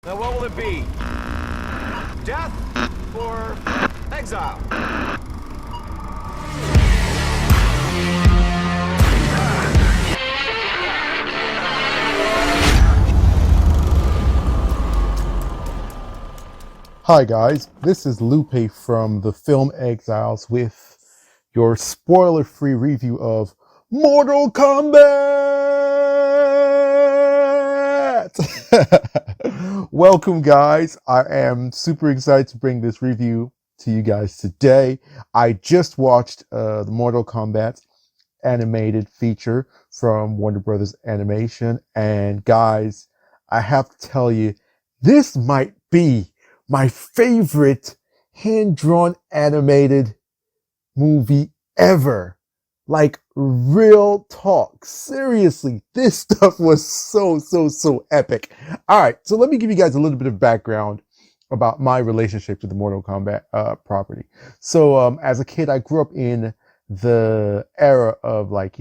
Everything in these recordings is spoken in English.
Now what will it be? Death or exile? Hi guys, this is Lupe from the film Exiles with your spoiler-free review of Mortal Kombat! Welcome guys, I am super excited to bring this review to you guys today. I just watched the Mortal Kombat animated feature from Warner Brothers Animation, and guys, I have to tell you, this might be my favorite hand-drawn animated movie ever. Like, real talk. Seriously, this stuff was so epic. All right, so let me give you guys a little bit of background about my relationship to the Mortal Kombat property. So as a kid, I grew up in the era of, like,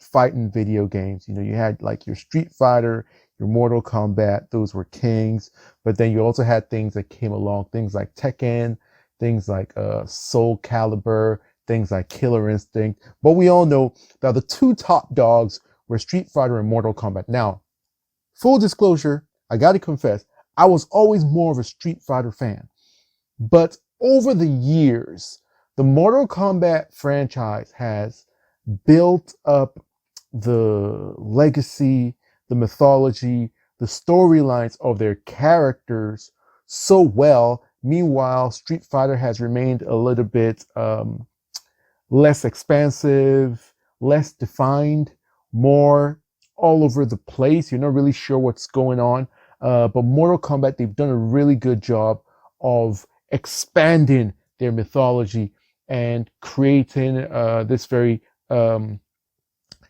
fighting video games. You had like your Street Fighter, your Mortal Kombat, those were kings. But then you also had things that came along, things like Tekken, things like Soul Calibur, things like Killer Instinct. But we all know that the two top dogs were Street Fighter and Mortal Kombat. Now, full disclosure, I gotta confess, I was always more of a Street Fighter fan. But over the years, the Mortal Kombat franchise has built up the legacy, the mythology, the storylines of their characters so well. Meanwhile, Street Fighter has remained a little bit less expansive, less defined, more all over the place. You're not really sure what's going on. But Mortal Kombat, they've done a really good job of expanding their mythology and creating this very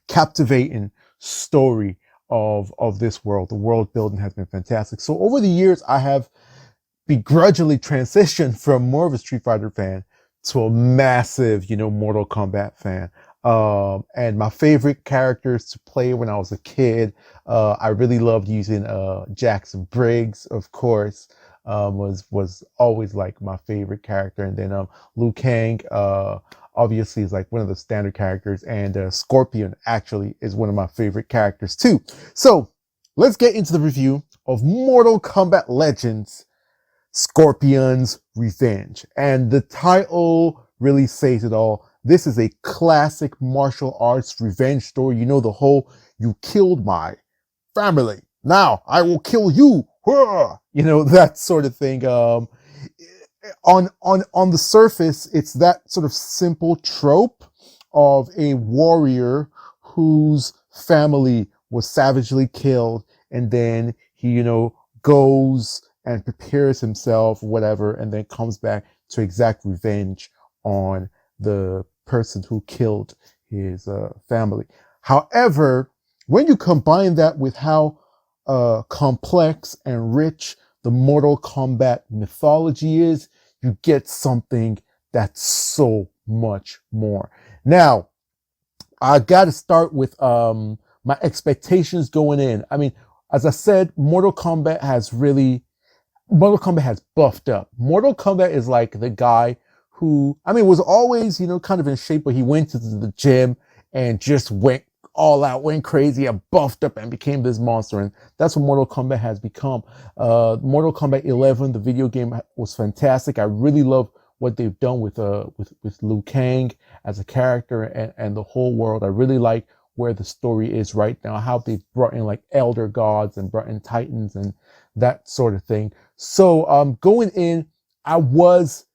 captivating story of this world. The world building has been fantastic. So over the years, I have begrudgingly transitioned from more of a Street Fighter fan to a massive, Mortal Kombat fan. And my favorite characters to play when I was a kid, I really loved using Jackson Briggs, of course. Was always like my favorite character. And then Lui Kang, obviously is like one of the standard characters, and Scorpion actually is one of my favorite characters too. So let's get into the review of Mortal Kombat Legends: Scorpion's Revenge. And the title really says it all. This is a classic martial arts revenge story. The whole "you killed my family, now I will kill you," that sort of thing. On the surface, it's that sort of simple trope of a warrior whose family was savagely killed, and then he, goes and prepares himself, whatever, and then comes back to exact revenge on the person who killed his family. However, when you combine that with how complex and rich the Mortal Kombat mythology is, you get something that's so much more. Now, I got to start with my expectations going in. I mean, as I said, Mortal Kombat has buffed up. Mortal Kombat is like the guy who, was always, kind of in shape, but he went to the gym and just went all out, went crazy, and buffed up and became this monster. And that's what Mortal Kombat has become. Mortal Kombat 11, the video game, was fantastic. I really love what they've done with Lui Kang as a character and the whole world. I really like where the story is right now, how they've brought in like elder gods and brought in titans and that sort of thing. So going in, I was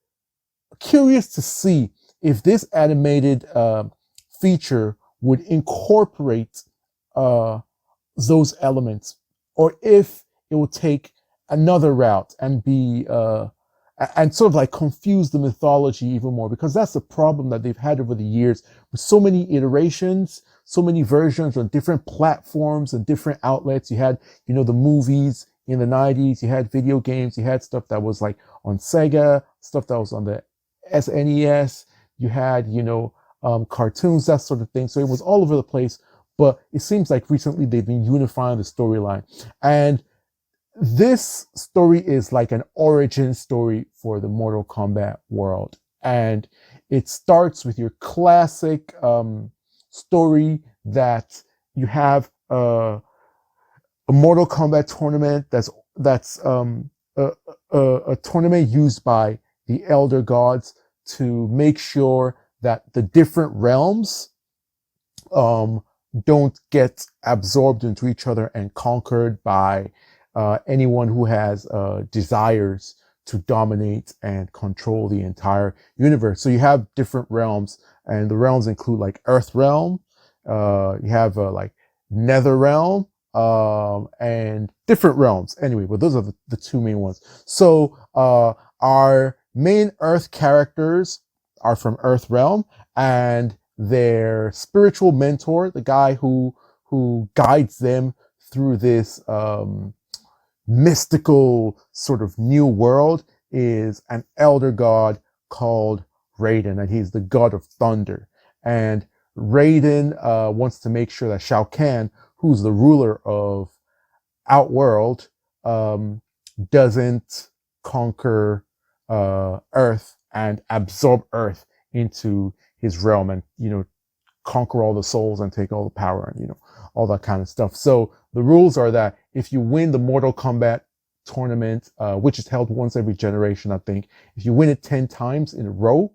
curious to see if this animated feature would incorporate those elements, or if it would take another route and be and sort of like confuse the mythology even more, because that's the problem that they've had over the years with so many iterations, so many versions on different platforms and different outlets. You had, the movies in the 90s, you had video games, you had stuff that was like on Sega, stuff that was on the SNES, you had, cartoons, that sort of thing. So it was all over the place. But it seems like recently they've been unifying the storyline. And this story is like an origin story for the Mortal Kombat world. And it starts with your classic story that you have a Mortal Kombat tournament that's a tournament used by the Elder Gods to make sure that the different realms don't get absorbed into each other and conquered by anyone who has desires to dominate and control the entire universe. So you have different realms, and the realms include like Earthrealm, you have like Netherrealm, and different realms. Anyway, but those are the two main ones. So our main Earth characters are from Earthrealm, and their spiritual mentor, the guy who guides them through this mystical sort of new world, is an elder god called Raiden, and he's the god of thunder. And Raiden wants to make sure that Shao Kahn, who's the ruler of Outworld, doesn't conquer Earth and absorb Earth into his realm, and conquer all the souls and take all the power, and all that kind of stuff. So the rules are that if you win the Mortal Kombat tournament, which is held once every generation, I think, if you win it 10 times in a row,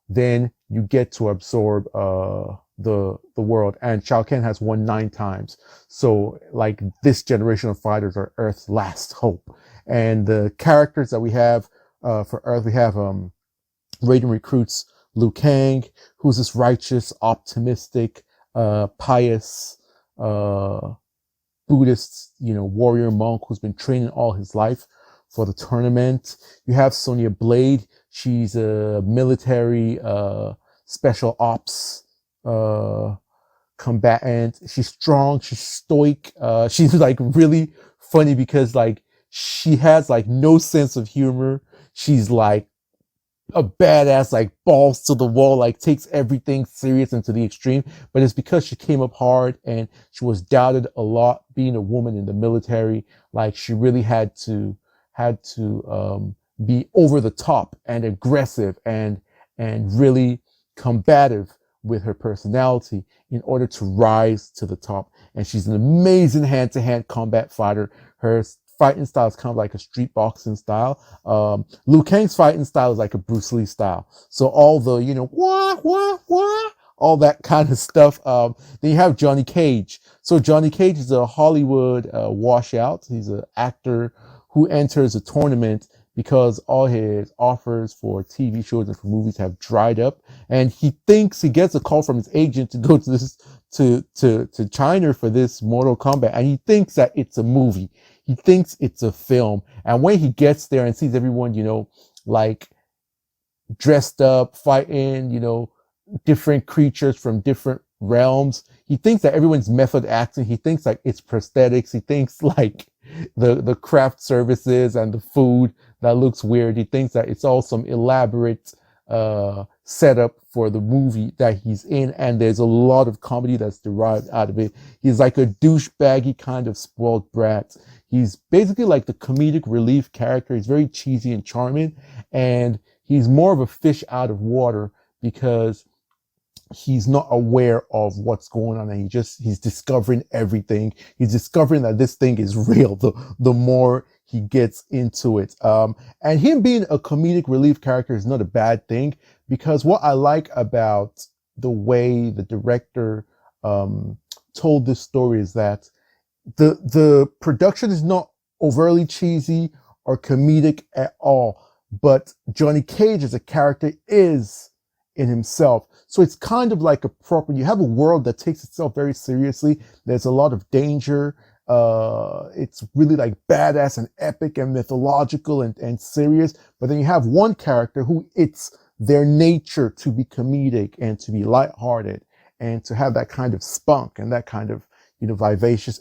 then you get to absorb the world. And Shao Kahn has won 9 times. So like, this generation of fighters are Earth's last hope. And the characters that we have for Earth, we have Raiden recruits Lui Kang, who's this righteous, optimistic, pious Buddhist, warrior monk who's been training all his life for the tournament. You have Sonia Blade. She's a military special ops combatant. She's strong. She's stoic. She's like really funny because like she has like no sense of humor. She's like a badass, like balls to the wall, like takes everything serious and to the extreme. But it's because she came up hard and she was doubted a lot being a woman in the military. Like, she really had to be over the top and aggressive and really combative with her personality in order to rise to the top. And she's an amazing hand-to-hand combat fighter. Her fighting style is kind of like a street boxing style. Liu Kang's fighting style is like a Bruce Lee style. So all the, wah, wah, wah, all that kind of stuff. Then you have Johnny Cage. So Johnny Cage is a Hollywood washout. He's an actor who enters a tournament because all his offers for TV shows and for movies have dried up. And he thinks, he gets a call from his agent to go to this, to China for this Mortal Kombat. And he thinks that it's a movie. He thinks it's a film. And when he gets there and sees everyone, like dressed up, fighting, different creatures from different realms, he thinks that everyone's method acting. He thinks like it's prosthetics. He thinks like the craft services and the food that looks weird. He thinks that it's all some elaborate setup for the movie that he's in, and there's a lot of comedy that's derived out of it. He's like a douchebaggy kind of spoiled brat. He's basically like the comedic relief character. He's very cheesy and charming, and he's more of a fish out of water because he's not aware of what's going on, and he's discovering everything. He's discovering that this thing is real the more he gets into it. And him being a comedic relief character is not a bad thing, because what I like about the way the director told this story is that the production is not overtly cheesy or comedic at all, but Johnny Cage as a character is in himself. So it's kind of like you have a world that takes itself very seriously. There's a lot of danger. It's really like badass and epic and mythological and serious. But then you have one character who it's their nature to be comedic and to be lighthearted and to have that kind of spunk and that kind of, vivacious,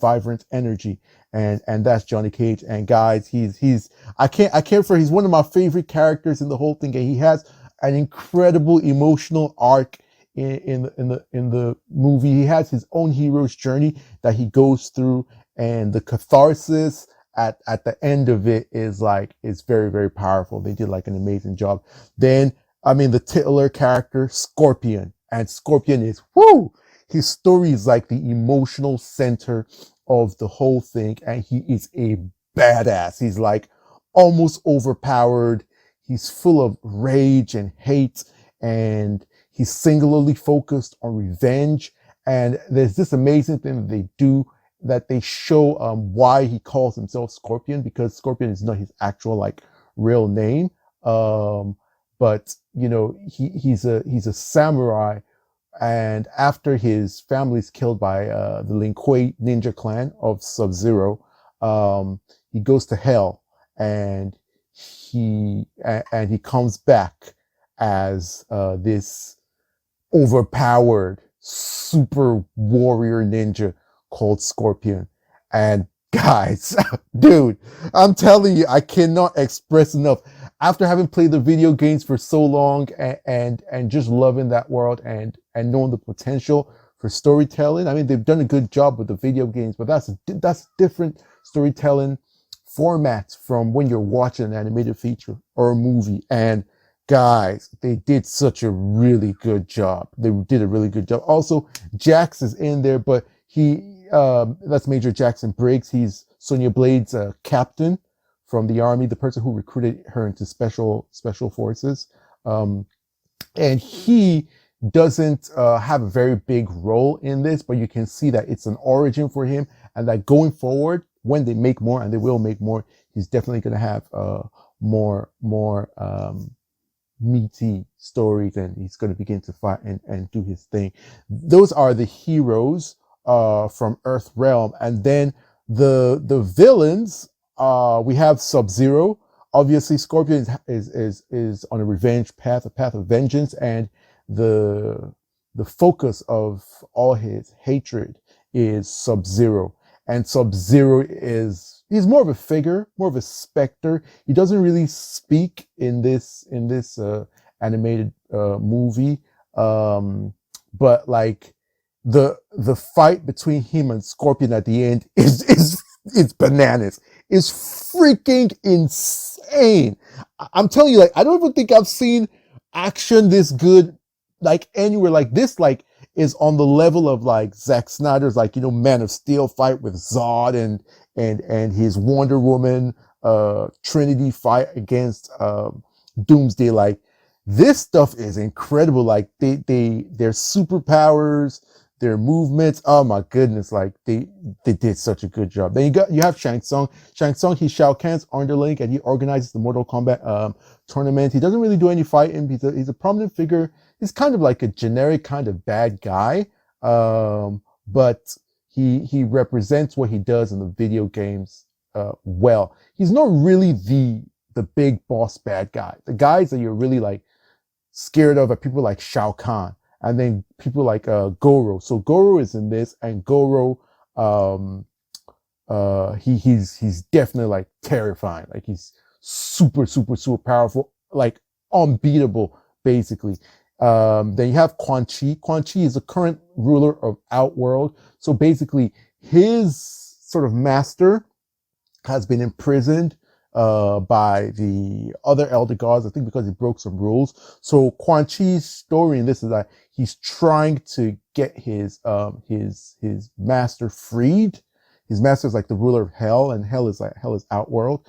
vibrant energy. And that's Johnny Cage. And guys, he's one of my favorite characters in the whole thing. And he has an incredible emotional arc in the movie. He has his own hero's journey that he goes through, and the catharsis at the end of it is like, it's very, very powerful. They did like an amazing job. Then, I mean, the titular character, Scorpion, and Scorpion is, whoo! His story is like the emotional center of the whole thing, and he is a badass. He's like almost overpowered. He's full of rage and hate, and he's singularly focused on revenge. And there's this amazing thing that they do, that they show why he calls himself Scorpion, because Scorpion is not his actual like real name. But you know, he's a samurai, and after his family is killed by the Lin Kuei ninja clan of Sub-Zero, he goes to hell, and he comes back as this overpowered super warrior ninja called Scorpion. And guys, dude, I'm telling you, I cannot express enough. After having played the video games for so long, and just loving that world, and knowing the potential for storytelling, I mean, they've done a good job with the video games, but that's different storytelling formats from when you're watching an animated feature or a movie. And guys, they did such a really good job. They did a really good job. Also, Jax is in there, but that's Major Jackson Briggs. He's Sonia Blade's captain from the army, the person who recruited her into special forces. And he doesn't have a very big role in this, but you can see that it's an origin for him, and that going forward, when they make more, and they will make more, he's definitely going to have more meaty stories, and he's going to begin to fight and do his thing. Those are the heroes from Earthrealm. And then the villains, we have Sub-Zero. Obviously, Scorpion is on a revenge path, a path of vengeance, and the focus of all his hatred is Sub-Zero. And Sub-Zero he's more of a figure, more of a specter. He doesn't really speak in this animated movie, but like the fight between him and Scorpion at the end is bananas. It's freaking insane. I'm telling you, like, I don't even think I've seen action this good, like, anywhere. Like this, like, is on the level of like Zack Snyder's, like, you know, Man of Steel fight with Zod, and his Wonder Woman Trinity fight against Doomsday. Like, this stuff is incredible. Like their superpowers, their movements, oh my goodness, like they did such a good job. Then you have Shang Tsung. Shang Tsung, he's Shao Kahn's underling, and he organizes the Mortal Kombat tournament. He doesn't really do any fighting. He's a prominent figure. He's kind of like a generic kind of bad guy, but he represents what he does in the video games well. He's not really the big boss bad guy. The guys that you're really like scared of are people like Shao Kahn, and then people like Goro. So Goro is in this, and Goro, he's definitely like terrifying. Like he's super powerful, like unbeatable, basically. Then you have Quan Chi. Quan Chi is the current ruler of Outworld. So basically, his sort of master has been imprisoned by the other elder gods, I think because he broke some rules. So Quan Chi's story in this is that he's trying to get his master freed. His master is like the ruler of hell, and hell is Outworld.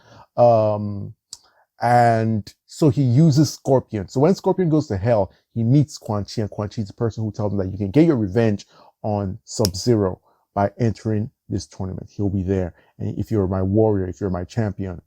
And so he uses Scorpion. So when Scorpion goes to hell, he meets Quan Chi, and Quan Chi is the person who tells him that you can get your revenge on Sub-Zero by entering this tournament. He'll be there. And if you're my warrior, if you're my champion,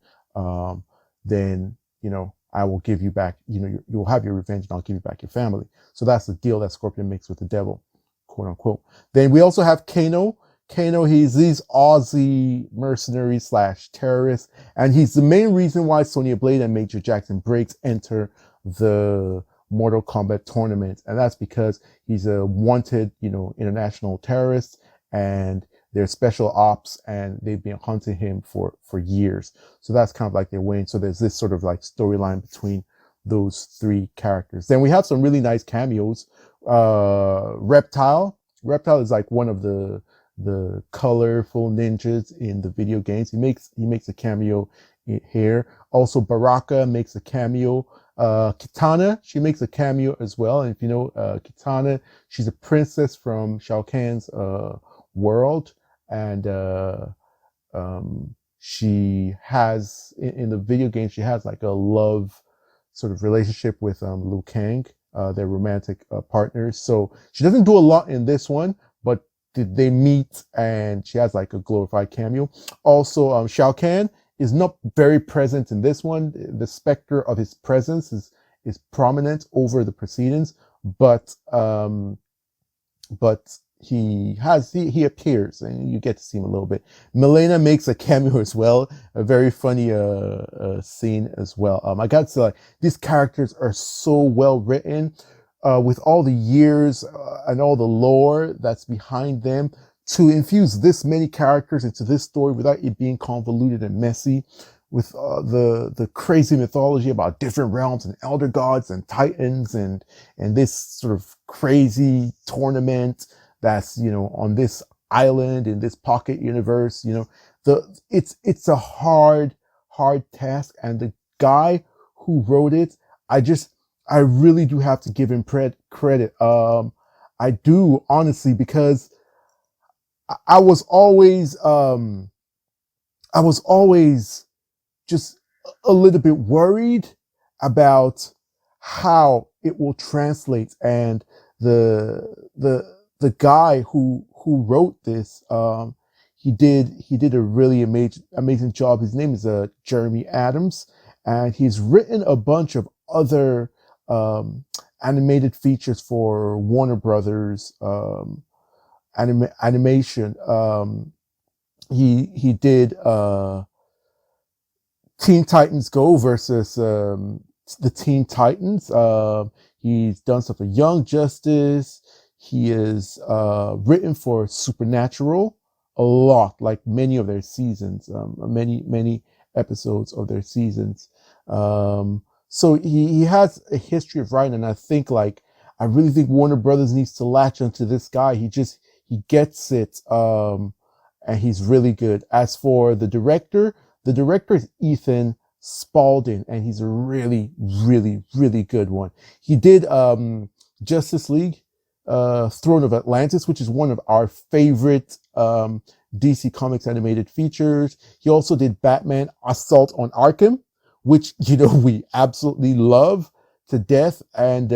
then, you know, I will give you back, you know, you'll have your revenge, and I'll give you back your family. So that's the deal that Scorpion makes with the devil, quote unquote. Then we also have Kano. Kano, he's these Aussie mercenary / terrorists, and he's the main reason why Sonya Blade and Major Jackson Briggs enter the Mortal Kombat tournament. And that's because he's a wanted, you know, international terrorist, and they're special ops, and they've been hunting him for years. So that's kind of like their way. So there's this sort of like storyline between those three characters. Then we have some really nice cameos. Reptile is like one of the the colorful ninjas in the video games. He makes a cameo here. Also, Baraka makes a cameo. Katana, she makes a cameo as well. And if you know Katana, she's a princess from Shao Kahn's world, and she has in the video game she has like a love sort of relationship with Liu Kang. They're romantic partners. So she doesn't do a lot in this one, but they meet and she has like a glorified cameo. Also, Shao Kahn is not very present in this one. The specter of his presence is prominent over the proceedings, but he appears and you get to see him a little bit. Milena makes a cameo as well, a very funny scene as well. I got to say, like, these characters are so well written, with all the years and all the lore that's behind them. To infuse this many characters into this story without it being convoluted and messy, with the crazy mythology about different realms and elder gods and titans and this sort of crazy tournament that's, you know, on this island in this pocket universe. You know, it's a hard task, and the guy who wrote it, I really do have to give him credit. I do, honestly, because I was always just a little bit worried about how it will translate, and the guy who wrote this, he did a really amazing job. His name is Jeremy Adams, and he's written a bunch of other animated features for Warner Brothers animation. He did Teen Titans Go versus the Teen Titans. He's done stuff for Young Justice. He is written for Supernatural a lot, like many of their seasons, many episodes of their seasons. So he has a history of writing, and I really think Warner Brothers needs to latch onto this guy. He gets it, and he's really good. As for the director is Ethan Spalding, and he's a really, really, really good one. He did Justice League, Throne of Atlantis, which is one of our favorite DC Comics animated features. He also did Batman Assault on Arkham, which, you know, we absolutely love to death. And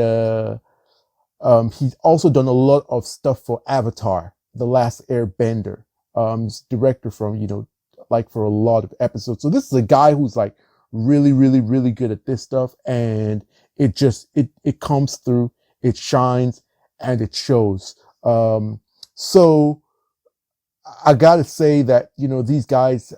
he's also done a lot of stuff for Avatar, The Last Airbender. He's director from, you know, like for a lot of episodes. So this is a guy who's like really, really, really good at this stuff. And it comes through, it shines, and it shows. So I gotta say that, you know, these guys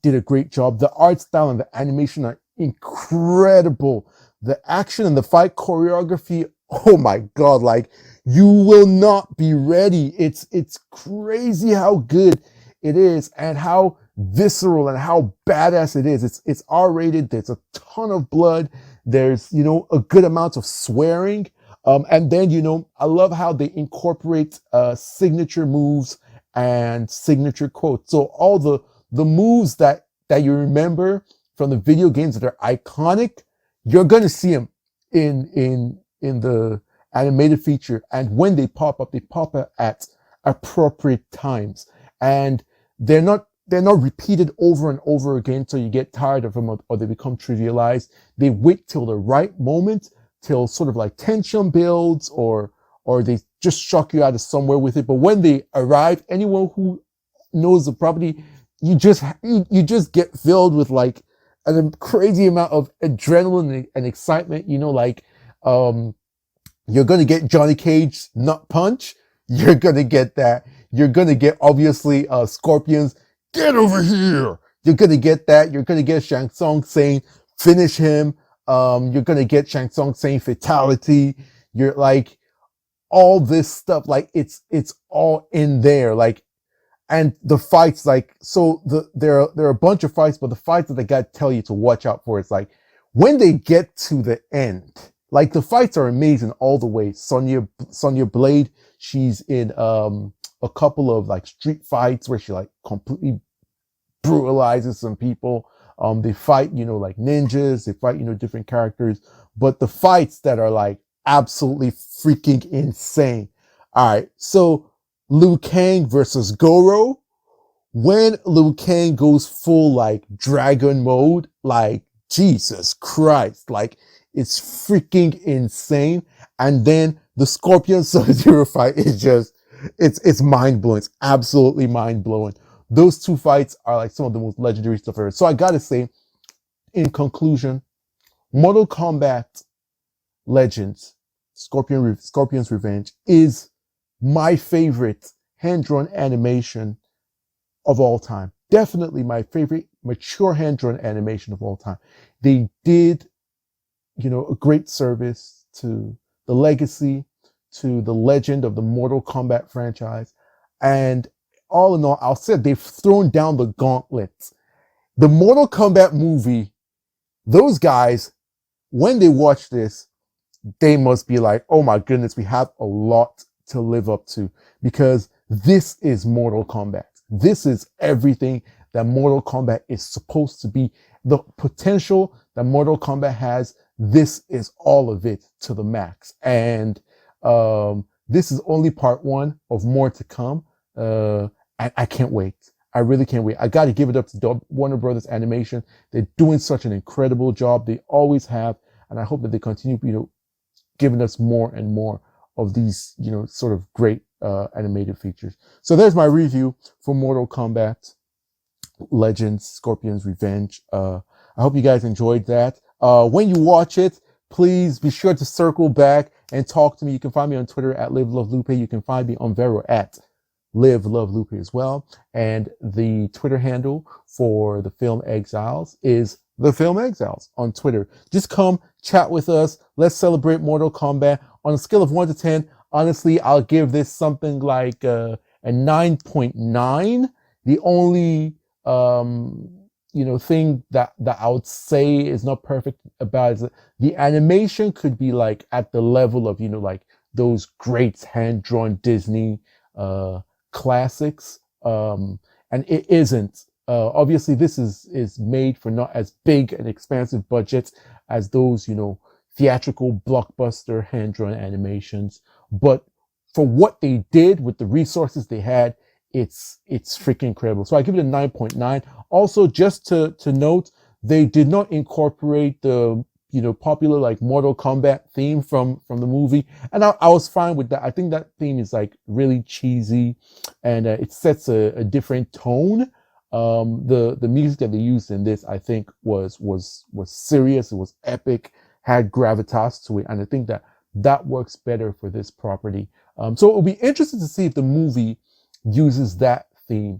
did a great job. The art style and the animation are incredible. The action and the fight choreography, oh my God, like, you will not be ready. It's crazy how good it is and how visceral and how badass it is. It's R-rated. There's a ton of blood. There's, you know, a good amount of swearing. And then, you know, I love how they incorporate signature moves and signature quotes. So all the moves that you remember from the video games that are iconic, you're going to see them in the animated feature. And when they pop up at appropriate times. And they're not repeated over and over again till you get tired of them or they become trivialized. They wait till the right moment, till sort of like tension builds, or they just shock you out of somewhere with it. But when they arrive, anyone who knows the property, you just get filled with like a crazy amount of adrenaline and excitement. You know, like, you're going to get Johnny Cage nut punch. You're going to get that. You're going to get, obviously, Scorpion's get over here. You're going to get that. You're going to get Shang Tsung saying, finish him. You're going to get Shang Tsung saying fatality. You're like, all this stuff, like, it's all in there. Like, and the fights, like, so there are a bunch of fights, but the fights that they got to tell you to watch out for, it's like, when they get to the end, like, the fights are amazing all the way. Sonia Blade, she's in a couple of like street fights where she like completely brutalizes some people. They fight, like ninjas, they fight, different characters, but the fights that are like absolutely freaking insane. All right. So Liu Kang versus Goro. When Liu Kang goes full like dragon mode, like Jesus Christ, like it's freaking insane. And then the Scorpion Sub-Zero fight is just, it's mind blowing. It's absolutely mind blowing. Those two fights are like some of the most legendary stuff ever. So I gotta say, in conclusion, Mortal Kombat Legends, Scorpion's Revenge is my favorite hand-drawn animation of all time. Definitely my favorite mature hand-drawn animation of all time. They did, a great service to the legacy, to the legend of the Mortal Kombat franchise. And all in all, I'll say they've thrown down the gauntlet. The Mortal Kombat movie, those guys, when they watch this, they must be like, oh my goodness, we have a lot to live up to, because this is Mortal Kombat. This is everything that Mortal Kombat is supposed to be. The potential that Mortal Kombat has, this is all of it to the max. And this is only part one of more to come. I can't wait. I really can't wait. I got to give it up to Warner Brothers Animation. They're doing such an incredible job. They always have. And I hope that they continue, giving us more and more of these, sort of great animated features. So there's my review for Mortal Kombat Legends, Scorpion's Revenge. I hope you guys enjoyed that. When you watch it, please be sure to circle back and talk to me. You can find me on Twitter at LiveLoveLupe. You can find me on Vero at LiveLoveLupe as well. And the Twitter handle for the Film Exiles is The Film Exiles on Twitter. Just come chat with us. Let's celebrate Mortal Kombat. On a scale of 1 to 10, honestly, I'll give this something like a 9.9. The only thing that I would say is not perfect about it is that the animation could be like at the level of like those great hand-drawn Disney classics, and it isn't. Obviously, this is made for not as big and expansive budgets as those theatrical blockbuster hand-drawn animations, but for what they did with the resources they had, it's freaking incredible. So I give it a 9.9. Also, just to note, they did not incorporate the popular like Mortal Kombat theme from the movie, and I was fine with that. I think that theme is like really cheesy, and it sets a different tone. The music that they used in this, I think, was serious. It was epic, had gravitas to it, and I think that works better for this property. So it'll be interesting to see if the movie uses that theme,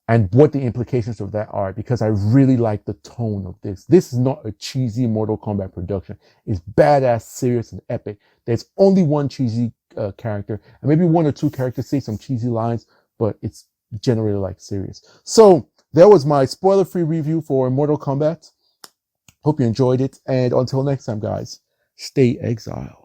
and what the implications of that are, because I really like the tone of this. This is not a cheesy Mortal Kombat production. It's badass, serious, and epic. There's only one cheesy character, and maybe one or two characters say some cheesy lines, but it's generally like serious. So that was my spoiler-free review for Mortal Kombat. Hope you enjoyed it, and until next time, guys, stay exiled.